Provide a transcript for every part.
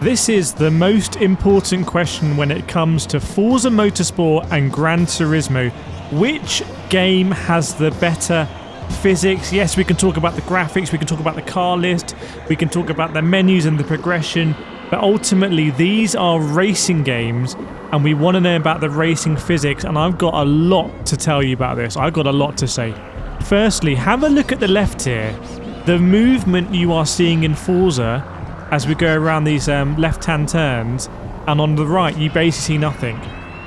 This is the most important question when it comes to Forza Motorsport and Gran Turismo. Which game has the better physics? Yes, we can talk about the graphics, we can talk about the car list, we can talk about the menus and the progression, but ultimately these are racing games and we want to know about the racing physics, and I've got a lot to tell you about this. I've got a lot to say. Firstly, have a look at the left here. The movement you are seeing in Forza as we go around these left-hand turns, and on the right you basically see nothing.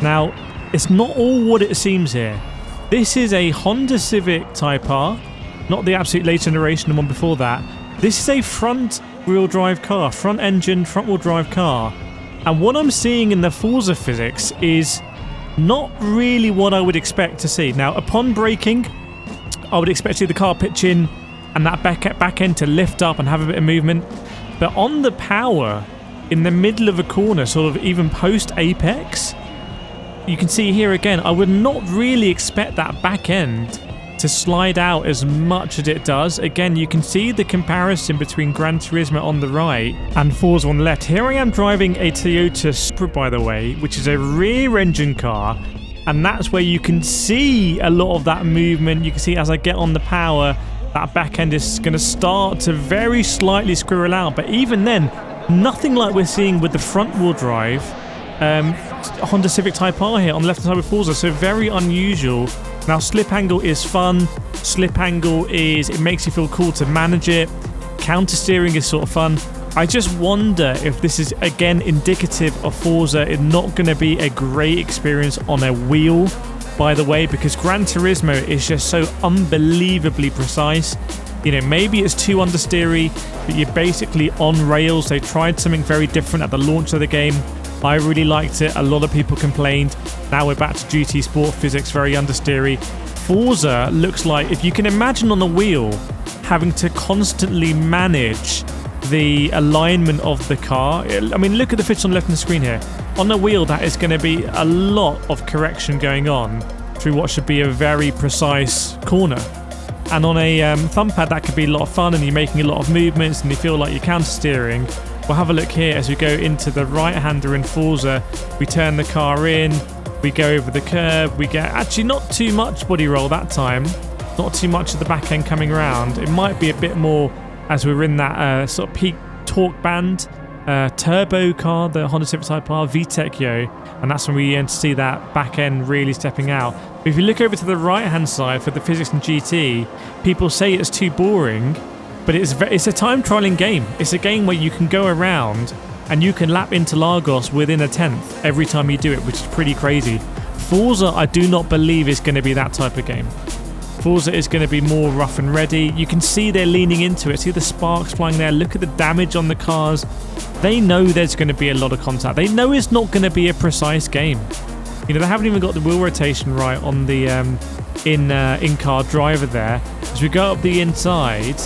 Now, it's not all what it seems here. This is a Honda Civic Type R, not the absolute latest generation, the one before that. This is a front-wheel drive car, front-engine, front-wheel drive car. And what I'm seeing in the Forza physics is not really what I would expect to see. Now, upon braking, I would expect to see the car pitch in and that back end to lift up and have a bit of movement. But on the power, in the middle of a corner, sort of even post-apex, you can see here again, I would not really expect that back end to slide out as much as it does. Again, you can see the comparison between Gran Turismo on the right and Forza on the left. Here I am driving a Toyota Supra, by the way, which is a rear-engine car, and that's where you can see a lot of that movement. You can see as I get on the power, that back end is going to start to very slightly squirrel out. But even then, nothing like we're seeing with the front-wheel drive Honda Civic Type R here on the left-hand side with Forza. So very unusual. Now, slip angle is fun. Slip angle it makes you feel cool to manage it. Counter steering is sort of fun. I just wonder if this is, again, indicative of Forza. It's not going to be a great experience on a wheel, by the way, because Gran Turismo is just so unbelievably precise. You know, maybe it's too understeery, but you're basically on rails. They tried something very different at the launch of the game. I really liked it. A lot of people complained. Now we're back to GT Sport physics, very understeery. Forza looks like, if you can imagine on a wheel, having to constantly manage the alignment of the car. I mean, look at the footage on the left of the screen here. On the wheel, that is going to be a lot of correction going on through what should be a very precise corner. And on a thumb pad, that could be a lot of fun, and you're making a lot of movements and you feel like you're counter steering. We'll have a look here as we go into the right-hander in Forza. We turn the car in, we go over the curb, we get actually not too much body roll that time, not too much of the back end coming around. It might be a bit more as we're in that sort of peak torque band turbo car, the Honda Civic Type R VTEC, and that's when we begin to see that back end really stepping out. But if you look over to the right hand side for the physics in GT, people say it's too boring, but it's a time trialing game. It's a game where you can go around and you can lap Interlagos within a tenth every time you do it, which is pretty crazy. Forza, I do not believe is going to be that type of game. Forza is going to be more rough and ready. You can see they're leaning into it. See the sparks flying there. Look at the damage on the cars. They know there's going to be a lot of contact. They know it's not going to be a precise game. You know, they haven't even got the wheel rotation right on the in-car driver there. As we go up the inside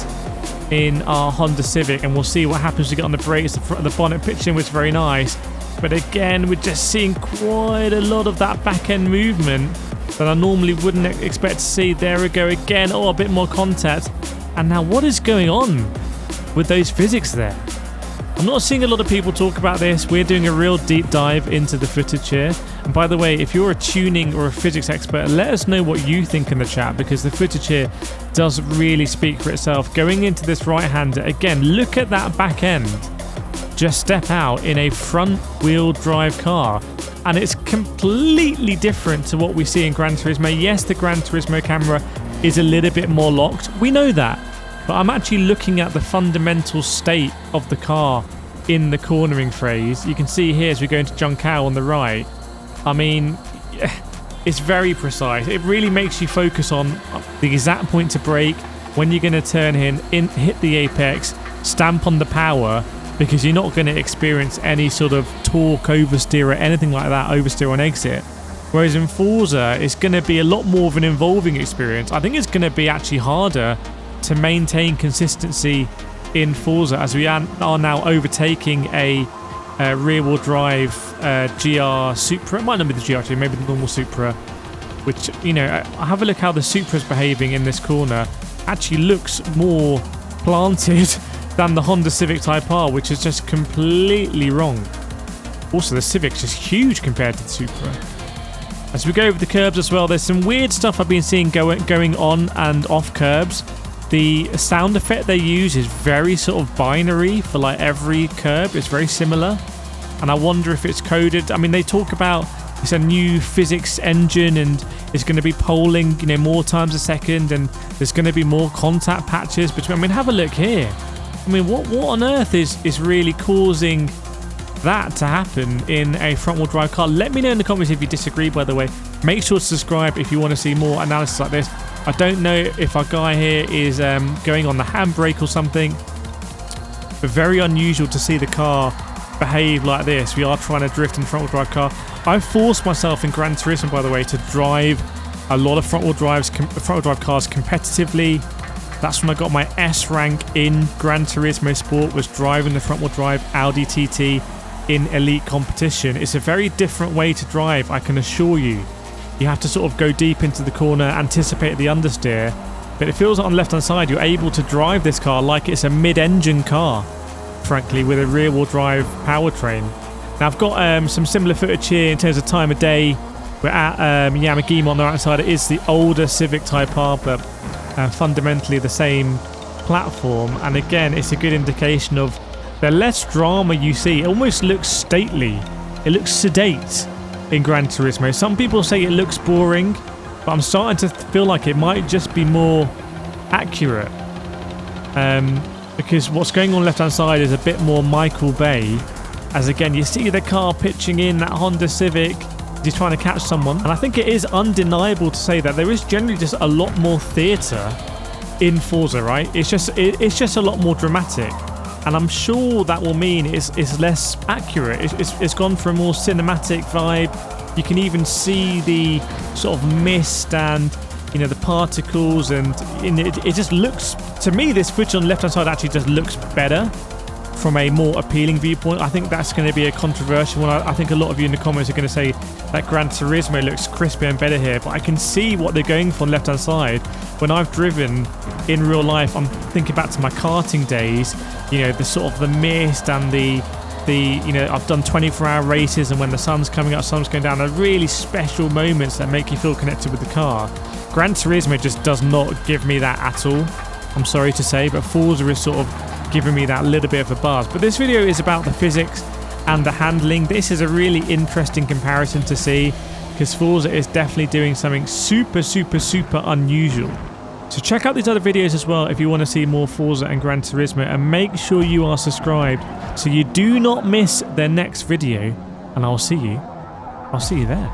in our Honda Civic, and we'll see what happens to get on the brakes. The front of the bonnet pitch in was very nice. But again, we're just seeing quite a lot of that back-end movement that I normally wouldn't expect to see. There we go again. Oh, a bit more contact. And now what is going on with those physics there? I'm not seeing a lot of people talk about this. We're doing a real deep dive into the footage here. And by the way, if you're a tuning or a physics expert, let us know what you think in the chat, because the footage here does really speak for itself. Going into this right-hander, again, look at that back end just step out in a front-wheel drive car. And it's completely different to what we see in Gran Turismo. Yes, the Gran Turismo camera is a little bit more locked. We know that. But I'm actually looking at the fundamental state of the car in the cornering phase. You can see here as we go into Junção on the right. I mean, it's very precise. It really makes you focus on the exact point to brake, when you're going to turn in, hit the apex, stamp on the power, because you're not going to experience any sort of torque oversteer or anything like that, oversteer on exit. Whereas in Forza, it's going to be a lot more of an involving experience. I think it's going to be actually harder to maintain consistency in Forza, as we are now overtaking a rear-wheel drive GR Supra. It might not be the GR2, maybe the normal Supra, which, you know, have a look how the Supra's behaving in this corner. Actually looks more planted than the Honda Civic Type R, which is just completely wrong. Also, the Civic's just huge compared to the Supra. As we go over the curbs as well, there's some weird stuff I've been seeing going on and off curbs. The sound effect they use is very sort of binary for like every curb. It's very similar. And I wonder if it's coded. I mean, they talk about it's a new physics engine and it's going to be polling, you know, more times a second, and there's going to be more contact patches between. I mean, have a look here. I mean, what on earth is really causing that to happen in a front-wheel drive car? Let me know in the comments if you disagree, by the way. Make sure to subscribe if you want to see more analysis like this. I don't know if our guy here is going on the handbrake or something, but very unusual to see the car behave like this. We are trying to drift in a front-wheel drive car. I've forced myself in Gran Turismo, by the way, to drive a lot of front-wheel drive cars competitively. That's when I got my S rank in Gran Turismo Sport, was driving the front-wheel drive Audi TT in elite competition. It's a very different way to drive, I can assure you. You have to sort of go deep into the corner, anticipate the understeer, but it feels like on the left-hand side you're able to drive this car like it's a mid-engine car, frankly, with a rear-wheel drive powertrain. Now I've got some similar footage here in terms of time of day. We're at Yamagima on the right side. It is the older Civic Type R, but fundamentally the same platform. And again, it's a good indication of the less drama you see. It almost looks stately. It looks sedate in Gran Turismo. Some people say it looks boring, but I'm starting to feel like it might just be more accurate. Because what's going on left hand side is a bit more Michael Bay, as again you see the car pitching in that Honda Civic. He's trying to catch someone, and I think it is undeniable to say that there is generally just a lot more theatre in Forza, right? It's just a lot more dramatic, and I'm sure that will mean it's less accurate. It's gone for a more cinematic vibe. You can even see the sort of mist and, you know, the particles, and it just looks, to me, this footage on the left hand side actually just looks better from a more appealing viewpoint. I think that's going to be a controversial one. I think a lot of you in the comments are going to say that Gran Turismo looks crispier and better here, but I can see what they're going for on the left hand side. When I've driven in real life, I'm thinking back to my karting days, you know, the sort of the mist and the you know, I've done 24-hour races, and when the sun's coming up, sun's going down, are really special moments that make you feel connected with the car. Gran Turismo just does not give me that at all, I'm sorry to say, but Forza is sort of giving me that little bit of a buzz. But this video is about the physics and the handling. This is a really interesting comparison to see, because Forza is definitely doing something super unusual. So check out these other videos as well if you want to see more Forza and Gran Turismo, and make sure you are subscribed so you do not miss their next video, and I'll see you there.